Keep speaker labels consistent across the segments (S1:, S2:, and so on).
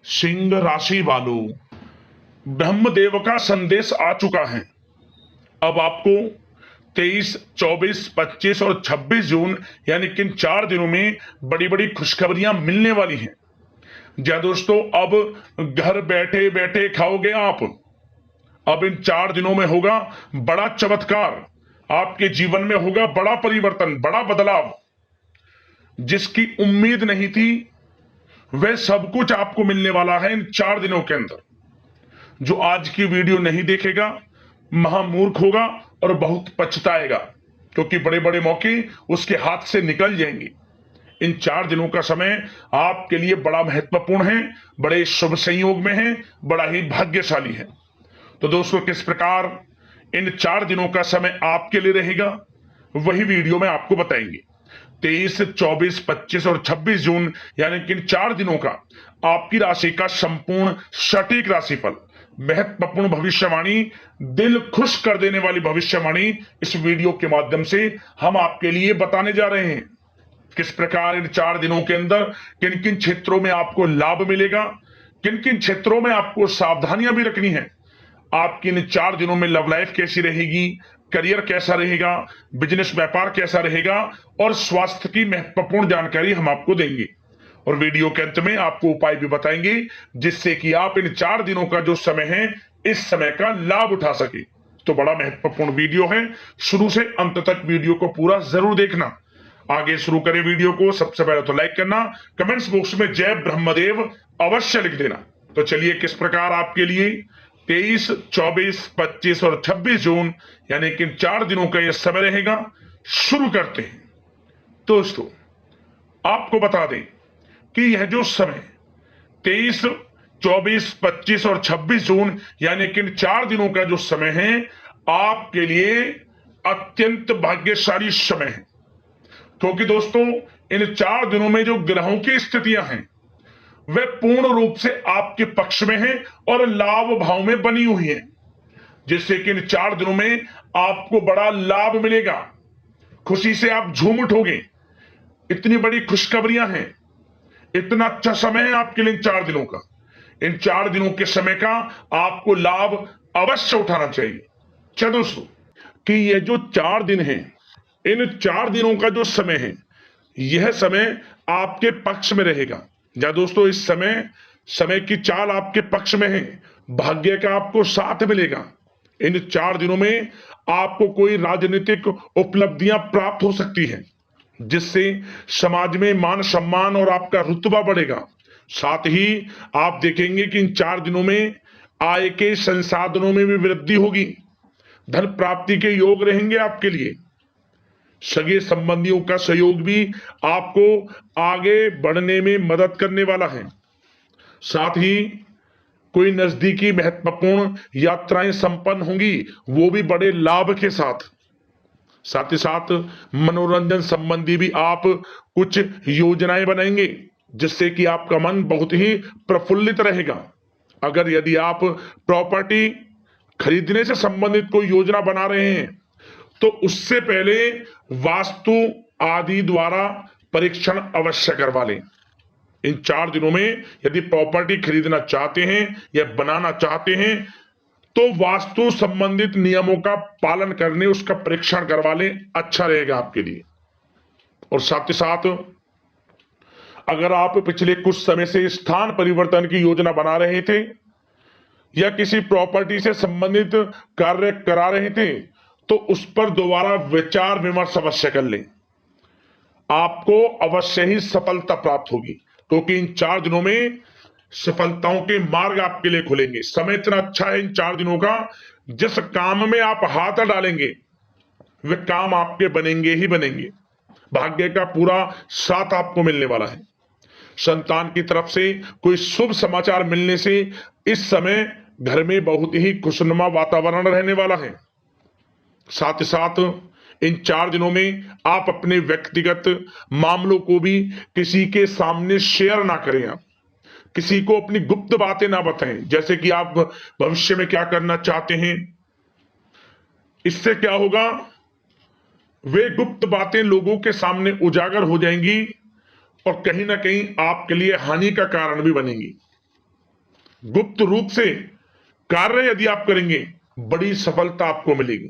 S1: सिंह राशि वालों, ब्रह्मदेव का संदेश आ चुका है। अब आपको 23, 24, 25 और 26 जून यानी कि इन 4 दिनों में बड़ी बड़ी खुशखबरियां मिलने वाली हैं। क्या दोस्तों, अब घर बैठे बैठे खाओगे आप। अब इन 4 दिनों में होगा बड़ा चमत्कार, आपके जीवन में होगा बड़ा परिवर्तन, बड़ा बदलाव। जिसकी उम्मीद नहीं थी वह सब कुछ आपको मिलने वाला है इन 4 दिनों के अंदर। जो आज की वीडियो नहीं देखेगा महामूर्ख होगा और बहुत पछताएगा, क्योंकि बड़े बड़े मौके उसके हाथ से निकल जाएंगे। इन 4 दिनों का समय आपके लिए बड़ा महत्वपूर्ण है, बड़े शुभ संयोग में है, बड़ा ही भाग्यशाली है। तो दोस्तों, किस प्रकार इन 4 दिनों का समय आपके लिए रहेगा वही वीडियो में आपको बताएंगे। 23, 24, 25 और 26 जून यानी कि इन 4 दिनों का आपकी राशि का संपूर्ण सटीक राशिफल, महत्वपूर्ण भविष्यवाणी, दिल खुश कर देने वाली भविष्यवाणी इस वीडियो के माध्यम से हम आपके लिए बताने जा रहे हैं। किस प्रकार इन 4 दिनों के अंदर किन किन क्षेत्रों में आपको लाभ मिलेगा, किन किन क्षेत्रों में आपको सावधानियां भी रखनी है। आपकी इन 4 दिनों में लव लाइफ कैसी रहेगी, करियर कैसा रहेगा, बिजनेस व्यापार कैसा रहेगा और स्वास्थ्य की महत्वपूर्ण जानकारी हम आपको देंगे। और वीडियो के अंत में आपको उपाय भी बताएंगे जिससे कि आप इन 4 दिनों का जो समय है इस समय का लाभ उठा सके। तो बड़ा महत्वपूर्ण वीडियो है, शुरू से अंत तक वीडियो को पूरा जरूर देखना। आगे शुरू करें वीडियो को। सबसे पहले तो लाइक करना, कमेंट्स बॉक्स में जय ब्रह्मदेव अवश्य लिख देना। तो चलिए, किस प्रकार आपके लिए 23, 24, 25 और 26 जून यानी कि 4 दिनों का यह समय रहेगा, शुरू करते हैं। दोस्तों, आपको बता दें कि यह जो समय 23, 24, 25 और 26 जून यानी कि इन 4 दिनों का जो समय है आपके लिए अत्यंत भाग्यशाली समय है। क्योंकि दोस्तों, इन 4 दिनों में जो ग्रहों की स्थितियां हैं वह पूर्ण रूप से आपके पक्ष में है और लाभ भाव में बनी हुई है, जिससे कि इन 4 दिनों में आपको बड़ा लाभ मिलेगा। खुशी से आप झूम उठोगे। इतनी बड़ी खुशखबरियां हैं, इतना अच्छा समय है आपके लिए इन 4 दिनों का। इन 4 दिनों के समय का आपको लाभ अवश्य उठाना चाहिए। क्या दोस्तों, कि यह जो 4 दिन हैं, इन 4 दिनों का जो समय है यह समय आपके पक्ष में रहेगा। या दोस्तों, इस समय की चाल आपके पक्ष में है, भाग्य का आपको साथ मिलेगा। इन 4 दिनों में आपको कोई राजनीतिक उपलब्धियां प्राप्त हो सकती हैं, जिससे समाज में मान सम्मान और आपका रुतबा बढ़ेगा। साथ ही आप देखेंगे कि इन 4 दिनों में आय के संसाधनों में भी वृद्धि होगी, धन प्राप्ति के योग रहेंगे आपके लिए। सगे संबंधियों का सहयोग भी आपको आगे बढ़ने में मदद करने वाला है। साथ ही कोई नजदीकी महत्वपूर्ण यात्राएं संपन्न होंगी, वो भी बड़े लाभ के साथ। साथ ही साथ मनोरंजन संबंधी भी आप कुछ योजनाएं बनाएंगे, जिससे कि आपका मन बहुत ही प्रफुल्लित रहेगा। अगर यदि आप प्रॉपर्टी खरीदने से संबंधित कोई योजना बना रहे हैं तो उससे पहले वास्तु आदि द्वारा परीक्षण अवश्य करवा लें। इन 4 दिनों में यदि प्रॉपर्टी खरीदना चाहते हैं या बनाना चाहते हैं तो वास्तु संबंधित नियमों का पालन करने उसका परीक्षण करवा लें, अच्छा रहेगा आपके लिए। और साथ ही साथ अगर आप पिछले कुछ समय से स्थान परिवर्तन की योजना बना रहे थे या किसी प्रॉपर्टी से संबंधित कार्य करा रहे थे तो उस पर दोबारा विचार विमर्श अवश्य कर लें, आपको अवश्य ही सफलता प्राप्त होगी। क्योंकि इन 4 दिनों में सफलताओं के मार्ग आपके लिए खुलेंगे। समय इतना अच्छा है इन 4 दिनों का, जिस काम में आप हाथ डालेंगे वे काम आपके बनेंगे ही बनेंगे। भाग्य का पूरा साथ आपको मिलने वाला है। संतान की तरफ से कोई शुभ समाचार मिलने से इस समय घर में बहुत ही खुशनुमा वातावरण रहने वाला है। साथ ही साथ इन 4 दिनों में आप अपने व्यक्तिगत मामलों को भी किसी के सामने शेयर ना करें। आप किसी को अपनी गुप्त बातें ना बताएं, जैसे कि आप भविष्य में क्या करना चाहते हैं। इससे क्या होगा, वे गुप्त बातें लोगों के सामने उजागर हो जाएंगी और कहीं ना कहीं आपके लिए हानि का कारण भी बनेंगी। गुप्त रूप से कार्य यदि आप करेंगे, बड़ी सफलता आपको मिलेगी।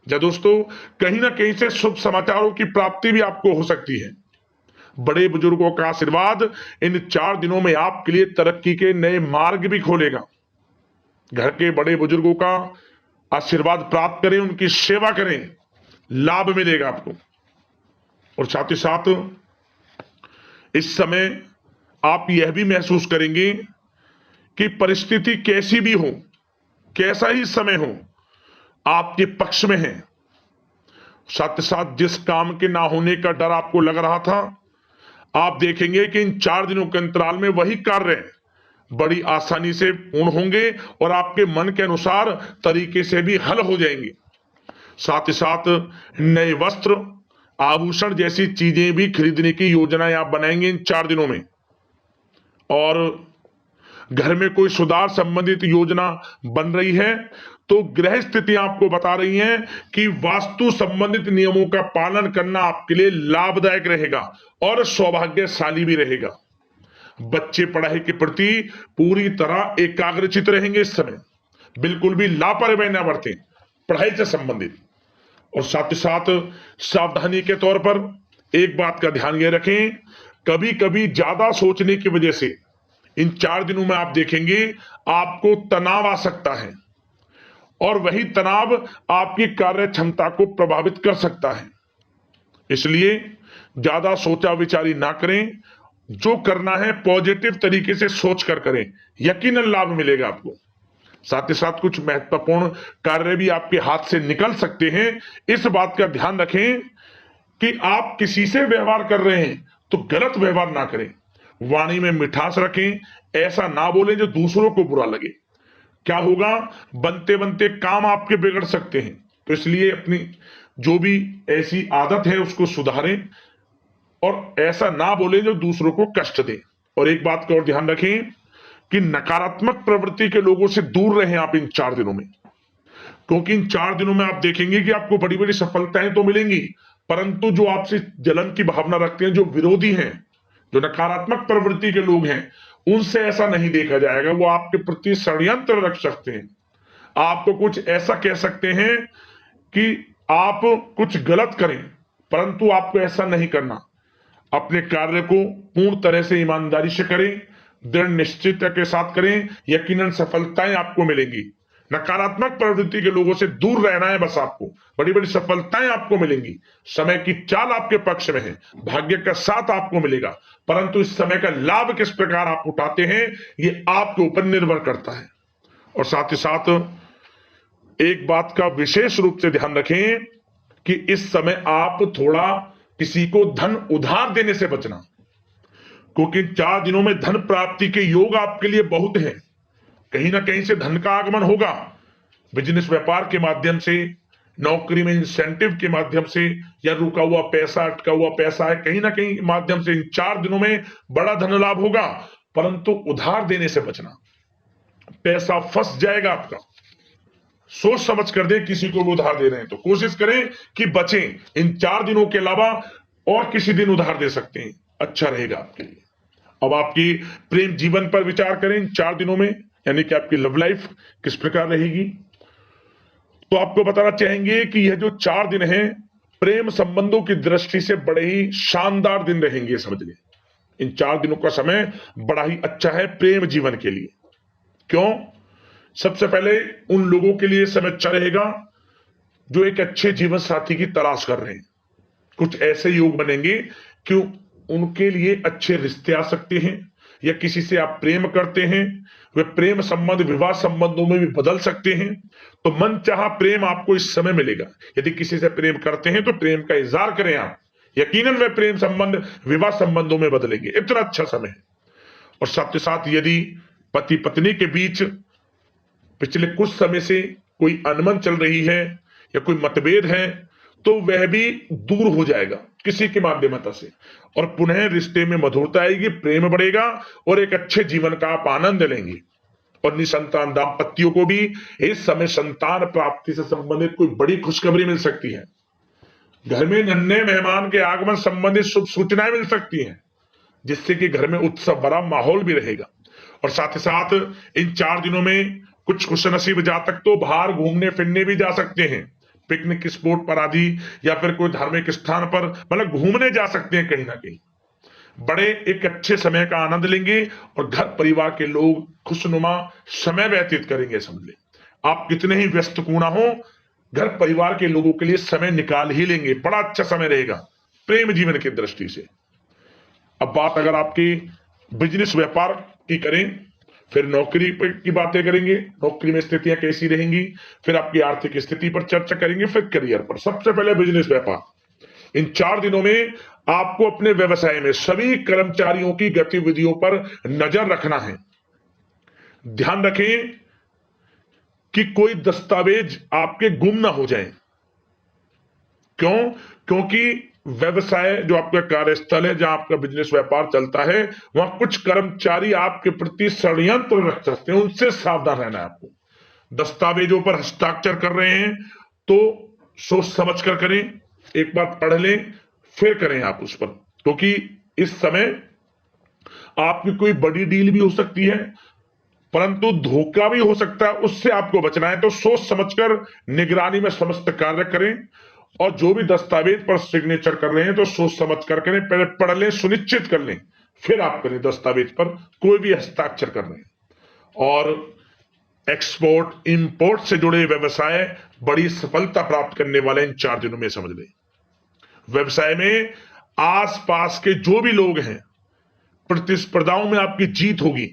S1: या दोस्तों, कहीं ना कहीं से शुभ समाचारों की प्राप्ति भी आपको हो सकती है। बड़े बुजुर्गों का आशीर्वाद इन 4 दिनों में आपके लिए तरक्की के नए मार्ग भी खोलेगा। घर के बड़े बुजुर्गों का आशीर्वाद प्राप्त करें, उनकी सेवा करें, लाभ मिलेगा आपको। और साथ ही साथ इस समय आप यह भी महसूस करेंगे कि परिस्थिति कैसी भी हो, कैसा ही समय हो, आपके पक्ष में है। साथ ही साथ जिस काम के ना होने का डर आपको लग रहा था, आप देखेंगे कि इन 4 दिनों के अंतराल में वही कार्य बड़ी आसानी से पूर्ण होंगे और आपके मन के अनुसार तरीके से भी हल हो जाएंगे। साथ ही साथ नए वस्त्र, आभूषण जैसी चीजें भी खरीदने की योजनाएं आप बनाएंगे इन 4 दिनों में। और घर में कोई सुधार संबंधित योजना बन रही है तो ग्रह स्थितियां आपको बता रही हैं कि वास्तु संबंधित नियमों का पालन करना आपके लिए लाभदायक रहेगा और सौभाग्यशाली भी रहेगा। बच्चे पढ़ाई के प्रति पूरी तरह एकाग्रचित रहेंगे इस समय, बिल्कुल भी लापरवाही न बरतें पढ़ाई से संबंधित। और साथ ही साथ सावधानी के तौर पर एक बात का ध्यान ये रखें, कभी कभी ज्यादा सोचने की वजह से इन 4 दिनों में आप देखेंगे आपको तनाव आ सकता है और वही तनाव आपकी कार्य क्षमता को प्रभावित कर सकता है। इसलिए ज्यादा सोचा विचारी ना करें, जो करना है पॉजिटिव तरीके से सोच कर करें, यकीनन लाभ मिलेगा आपको। साथ ही साथ कुछ महत्वपूर्ण कार्य भी आपके हाथ से निकल सकते हैं। इस बात का ध्यान रखें कि आप किसी से व्यवहार कर रहे हैं तो गलत व्यवहार ना करें, वाणी में मिठास रखें, ऐसा ना बोलें जो दूसरों को बुरा लगे। क्या होगा, बनते बनते काम आपके बिगड़ सकते हैं। तो इसलिए अपनी जो भी ऐसी आदत है उसको सुधारें और ऐसा ना बोलें जो दूसरों को कष्ट दे। और एक बात का और ध्यान रखें कि नकारात्मक प्रवृत्ति के लोगों से दूर रहें आप इन 4 दिनों में, क्योंकि इन 4 दिनों में आप देखेंगे कि आपको बड़ी बड़ी सफलताएं तो मिलेंगी, परंतु जो आपसे जलन की भावना रखते हैं, जो विरोधी हैं, जो नकारात्मक प्रवृत्ति के लोग हैं, उनसे ऐसा नहीं देखा जाएगा। वो आपके प्रति षड्यंत्र रख सकते हैं, आपको कुछ ऐसा कह सकते हैं कि आप कुछ गलत करें, परंतु आपको ऐसा नहीं करना। अपने कार्य को पूर्ण तरह से ईमानदारी से करें, दृढ़ निश्चितता के साथ करें, यकीनन सफलताएं आपको मिलेंगी। नकारात्मक प्रवृत्ति के लोगों से दूर रहना है बस, आपको बड़ी बड़ी सफलताएं आपको मिलेंगी। समय की चाल आपके पक्ष में है, भाग्य का साथ आपको मिलेगा, परंतु इस समय का लाभ किस प्रकार आप उठाते हैं ये आपके ऊपर निर्भर करता है। और साथ ही साथ एक बात का विशेष रूप से ध्यान रखें कि इस समय आप थोड़ा किसी को धन उधार देने से बचना, क्योंकि 4 दिनों में धन प्राप्ति के योग आपके लिए बहुत हैं। कहीं ना कहीं से धन का आगमन होगा, बिजनेस व्यापार के माध्यम से, नौकरी में इंसेंटिव के माध्यम से, या रुका हुआ पैसा, अटका हुआ पैसा है, कहीं ना कहीं माध्यम से इन 4 दिनों में बड़ा धन लाभ होगा। परंतु उधार देने से बचना, पैसा फंस जाएगा आपका। सोच समझ कर दें, किसी को भी उधार दे रहे हैं तो कोशिश करें कि बचें। इन 4 दिनों के अलावा और किसी दिन उधार दे सकते हैं, अच्छा रहेगा आपके लिए। अब आपकी प्रेम जीवन पर विचार करें इन 4 दिनों में, यानी कि आपकी लव लाइफ किस प्रकार रहेगी। तो आपको बताना चाहेंगे कि यह जो 4 दिन हैं प्रेम संबंधों की दृष्टि से बड़े ही शानदार दिन रहेंगे, समझिए। इन 4 दिनों का समय बड़ा ही अच्छा है प्रेम जीवन के लिए। क्यों? सबसे पहले उन लोगों के लिए समय अच्छा रहेगा जो एक अच्छे जीवन साथी की तलाश कर रहे हैं। कुछ ऐसे योग बनेंगे कि उनके लिए अच्छे रिश्ते आ सकते हैं, या किसी से आप प्रेम करते हैं, वे प्रेम संबंध विवाह संबंधों में भी बदल सकते हैं। तो मन चाहा प्रेम आपको इस समय मिलेगा। यदि किसी से प्रेम करते हैं तो प्रेम का इजहार करें आप, यकीनन वे प्रेम संबंध विवाह संबंधों में बदलेंगे। इतना अच्छा समय है। और साथ ही साथ यदि पति पत्नी के बीच पिछले कुछ समय से कोई अनबन चल रही है या कोई मतभेद है तो वह भी दूर हो जाएगा किसी के माध्यमता से, और पुनः रिश्ते में मधुरता आएगी, प्रेम बढ़ेगा और एक अच्छे जीवन का आप आनंद लेंगे। और निसंतान दाम्पत्यों को भी इस समय संतान प्राप्ति से संबंधित कोई बड़ी खुशखबरी मिल सकती है। घर में नन्हे मेहमान के आगमन संबंधित शुभ सूचनाएं मिल सकती हैं, जिससे कि घर में उत्सव भरा माहौल भी रहेगा। और साथ ही साथ इन 4 दिनों में कुछ खुशनसीब जातक तो बाहर घूमने फिरने भी जा सकते हैं, पिकनिक स्पॉट पर आदि, या फिर कोई धार्मिक स्थान पर मतलब घूमने जा सकते हैं कहीं ना कहीं। बड़े एक अच्छे समय का आनंद लेंगे और घर परिवार के लोग खुशनुमा समय व्यतीत करेंगे। समझ ले, आप कितने ही व्यस्त क्यों ना हो, घर परिवार के लोगों के लिए समय निकाल ही लेंगे। बड़ा अच्छा समय रहेगा प्रेम जीवन की दृष्टि से। अब बात अगर आपकी बिजनेस व्यापार की करें, फिर नौकरी की बातें करेंगे, नौकरी में स्थितियां कैसी रहेंगी, फिर आपकी आर्थिक स्थिति पर चर्चा करेंगे, फिर करियर पर। सबसे पहले बिजनेस व्यापार। इन 4 दिनों में आपको अपने व्यवसाय में सभी कर्मचारियों की गतिविधियों पर नजर रखना है। ध्यान रखें कि कोई दस्तावेज आपके गुम ना हो जाए। क्यों? क्योंकि व्यवसाय जो आपका कार्यस्थल है, जहां आपका बिजनेस व्यापार चलता है, वहां कुछ कर्मचारी आपके प्रति षड्यंत्र रख सकते हैं, उनसे सावधान रहना है आपको। दस्तावेजों पर हस्ताक्षर कर रहे हैं तो सोच समझ कर करें, एक बार पढ़ लें फिर करें आप उस पर, क्योंकि इस समय आपकी कोई बड़ी डील भी हो सकती है, परंतु धोखा भी हो सकता है, उससे आपको बचना है। तो सोच समझकर निगरानी में समस्त कार्य करें, और जो भी दस्तावेज पर सिग्नेचर कर रहे हैं तो सोच समझ कर करें, पहले पढ़ लें, सुनिश्चित कर लें, फिर आप करें दस्तावेज पर कोई भी हस्ताक्षर कर रहे हैं। और एक्सपोर्ट इंपोर्ट से जुड़े व्यवसाय बड़ी सफलता प्राप्त करने वाले इन 4 दिनों में। समझ लें, व्यवसाय में आसपास के जो भी लोग हैं, प्रतिस्पर्धाओं में आपकी जीत होगी,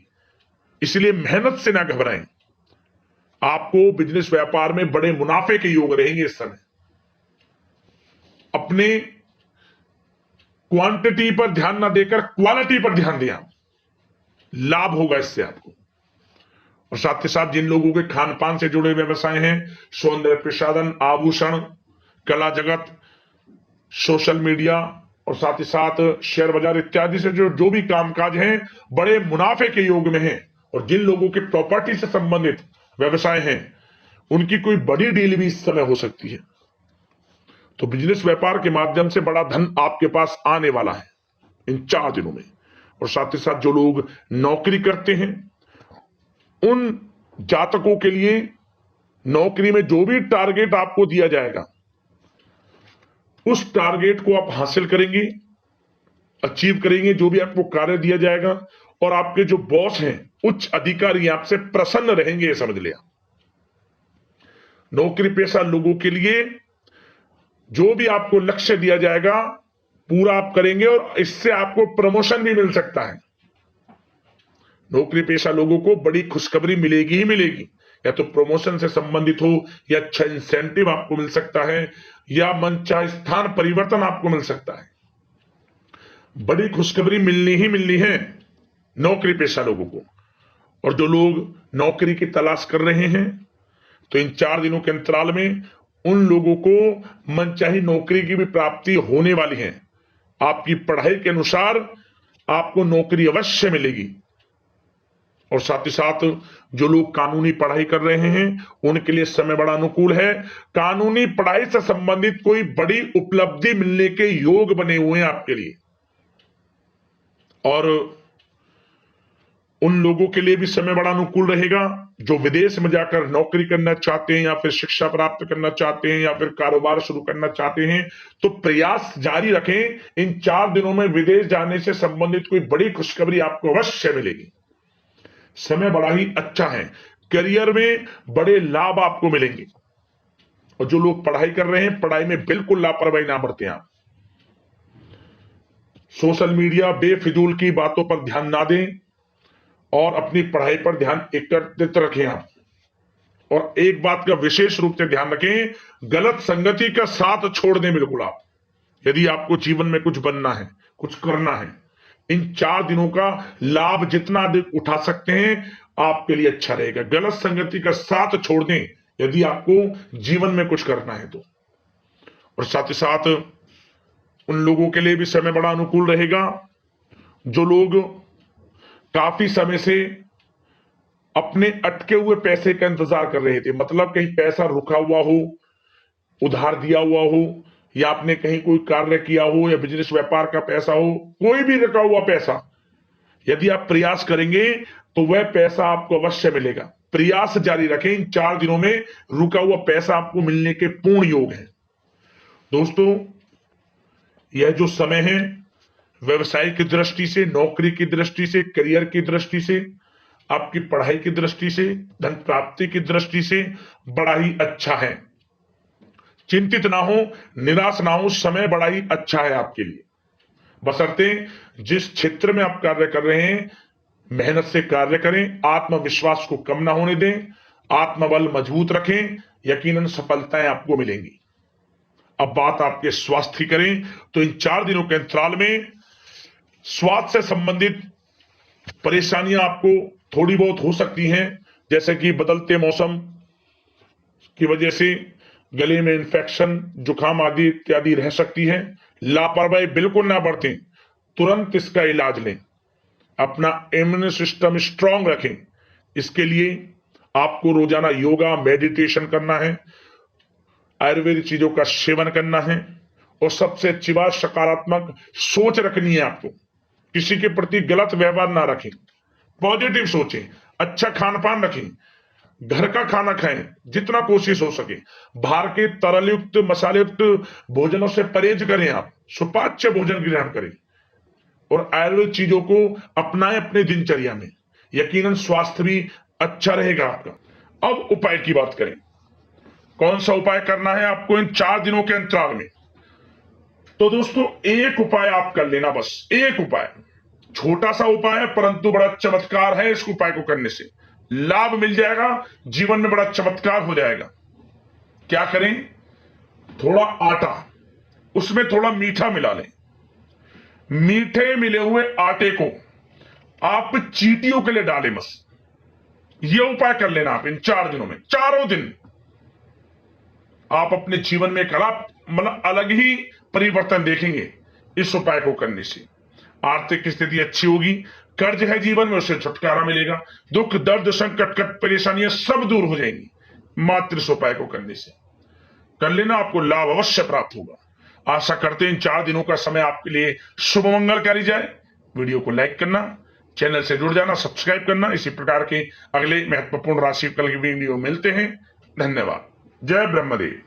S1: इसलिए मेहनत से ना घबराएं। आपको बिजनेस व्यापार में बड़े मुनाफे के योग रहेंगे इस समय। अपने क्वांटिटी पर ध्यान ना देकर क्वालिटी पर ध्यान दिया, लाभ होगा इससे आपको। और साथ ही साथ जिन लोगों के खान पान से जुड़े व्यवसाय हैं, सौंदर्य प्रसाधन, आभूषण, कला जगत, सोशल मीडिया और साथ ही साथ शेयर बाजार इत्यादि से जो भी कामकाज हैं, बड़े मुनाफे के योग में हैं। और जिन लोगों के प्रॉपर्टी से संबंधित व्यवसाय हैं, उनकी कोई बड़ी डील भी इस समय हो सकती है। तो बिजनेस व्यापार के माध्यम से बड़ा धन आपके पास आने वाला है इन 4 दिनों में। और साथ ही साथ जो लोग नौकरी करते हैं, उन जातकों के लिए नौकरी में जो भी टारगेट आपको दिया जाएगा, उस टारगेट को आप हासिल करेंगे, अचीव करेंगे, जो भी आपको कार्य दिया जाएगा। और आपके जो बॉस हैं, उच्च अधिकारी, आपसे प्रसन्न रहेंगे, ये समझ लिया। नौकरी पेशा लोगों के लिए जो भी आपको लक्ष्य दिया जाएगा, पूरा आप करेंगे और इससे आपको प्रमोशन भी मिल सकता है। नौकरी पेशा लोगों को बड़ी खुशखबरी मिलेगी ही मिलेगी, या तो प्रमोशन से संबंधित हो, या अच्छा इंसेंटिव आपको मिल सकता है, या मनचाहे स्थान परिवर्तन आपको मिल सकता है। बड़ी खुशखबरी मिलनी ही मिलनी है नौकरी पेशा लोगों को। और जो लोग नौकरी की तलाश कर रहे हैं, तो इन 4 दिनों के अंतराल में उन लोगों को मनचाही नौकरी की भी प्राप्ति होने वाली है। आपकी पढ़ाई के अनुसार आपको नौकरी अवश्य मिलेगी। और साथ ही साथ जो लोग कानूनी पढ़ाई कर रहे हैं, उनके लिए समय बड़ा अनुकूल है। कानूनी पढ़ाई से संबंधित कोई बड़ी उपलब्धि मिलने के योग बने हुए हैं आपके लिए। और उन लोगों के लिए भी समय बड़ा अनुकूल रहेगा जो विदेश में जाकर नौकरी करना चाहते हैं, या फिर शिक्षा प्राप्त करना चाहते हैं, या फिर कारोबार शुरू करना चाहते हैं। तो प्रयास जारी रखें। इन 4 दिनों में विदेश जाने से संबंधित कोई बड़ी खुशखबरी आपको अवश्य मिलेगी। समय बड़ा ही अच्छा है, करियर में बड़े लाभ आपको मिलेंगे। और जो लोग पढ़ाई कर रहे हैं, पढ़ाई में बिल्कुल लापरवाही ना बरतें आप। सोशल मीडिया बेफिजूल की बातों पर ध्यान ना दें और अपनी पढ़ाई पर ध्यान एकत्रित रखें आप। और एक बात का विशेष रूप से ध्यान रखें, गलत संगति का साथ छोड़ दें बिल्कुल आप, यदि आपको जीवन में कुछ बनना है, कुछ करना है। इन 4 दिनों का लाभ जितना अधिक उठा सकते हैं, आपके लिए अच्छा रहेगा। गलत संगति का साथ छोड़ दें यदि आपको जीवन में कुछ करना है तो। और साथ ही साथ उन लोगों के लिए भी समय बड़ा अनुकूल रहेगा जो लोग काफी समय से अपने अटके हुए पैसे का इंतजार कर रहे थे। मतलब कहीं पैसा रुका हुआ हो, उधार दिया हुआ हो, या आपने कहीं कोई कार्य किया हो, या बिजनेस व्यापार का पैसा हो, कोई भी रुका हुआ पैसा, यदि आप प्रयास करेंगे तो वह पैसा आपको अवश्य मिलेगा। प्रयास जारी रखें, इन 4 दिनों में रुका हुआ पैसा आपको मिलने के पूर्ण योग है। दोस्तों, यह जो समय है व्यवसाय की दृष्टि से, नौकरी की दृष्टि से, करियर की दृष्टि से, आपकी पढ़ाई की दृष्टि से, धन प्राप्ति की दृष्टि से बड़ा ही अच्छा है। चिंतित ना हो, निराश ना हो, समय बड़ा ही अच्छा है आपके लिए। बशर्ते जिस क्षेत्र में आप कार्य कर रहे हैं मेहनत से कार्य करें, आत्मविश्वास को कम ना होने दें, आत्मबल मजबूत रखें, यकीनन सफलताएं आपको मिलेंगी। अब बात आपके स्वास्थ्य की करें तो इन 4 दिनों के अंतराल में स्वास्थ्य से संबंधित परेशानियां आपको थोड़ी बहुत हो सकती हैं, जैसे कि बदलते मौसम की वजह से गले में इंफेक्शन, जुकाम आदि इत्यादि रह सकती है। लापरवाही बिल्कुल ना बरतें, तुरंत इसका इलाज लें, अपना इम्यून सिस्टम स्ट्रांग रखें। इसके लिए आपको रोजाना योगा, मेडिटेशन करना है, आयुर्वेदिक चीजों का सेवन करना है, और सबसे अच्छी बात सकारात्मक सोच रखनी है आपको। किसी के प्रति गलत व्यवहार ना रखें, पॉजिटिव सोचें, अच्छा खान पान रखें, घर का खाना खाएं जितना कोशिश हो सके, बाहर के तरलयुक्त मसालेयुक्त भोजनों से परहेज करें, आप सुपाच्य भोजन ग्रहण करें और आयुर्वेदिक चीजों को अपनाएं अपने दिनचर्या में। यकीनन स्वास्थ्य भी अच्छा रहेगा आपका। अब उपाय की बात करें, कौन सा उपाय करना है आपको इन 4 दिनों के अंतराल में? तो दोस्तों, एक उपाय आप कर लेना, बस एक उपाय, छोटा सा उपाय है परंतु बड़ा चमत्कार है। इस उपाय को करने से लाभ मिल जाएगा, जीवन में बड़ा चमत्कार हो जाएगा। क्या करें? थोड़ा आटा, उसमें थोड़ा मीठा मिला लें। मीठे मिले हुए आटे को आप चींटियों के लिए डालें, बस ये उपाय कर लेना आप इन 4 दिनों में। चारों दिन आप अपने जीवन में एक अलग ही परिवर्तन देखेंगे इस उपाय को करने से। आर्थिक स्थिति अच्छी होगी, कर्ज है जीवन में उससे छुटकारा मिलेगा, दुख दर्द संकट परेशानियां सब दूर हो जाएंगी मात्र इस उपाय को करने से। कर लेना, आपको लाभ अवश्य प्राप्त होगा। आशा करते हैं इन 4 दिनों का समय आपके लिए शुभ मंगलकारी जाए। वीडियो को लाइक करना, चैनल से जुड़ जाना, सब्सक्राइब करना। इसी प्रकार के अगले महत्वपूर्ण राशिफल की वीडियो मिलते हैं। धन्यवाद। जय ब्रह्मदेव।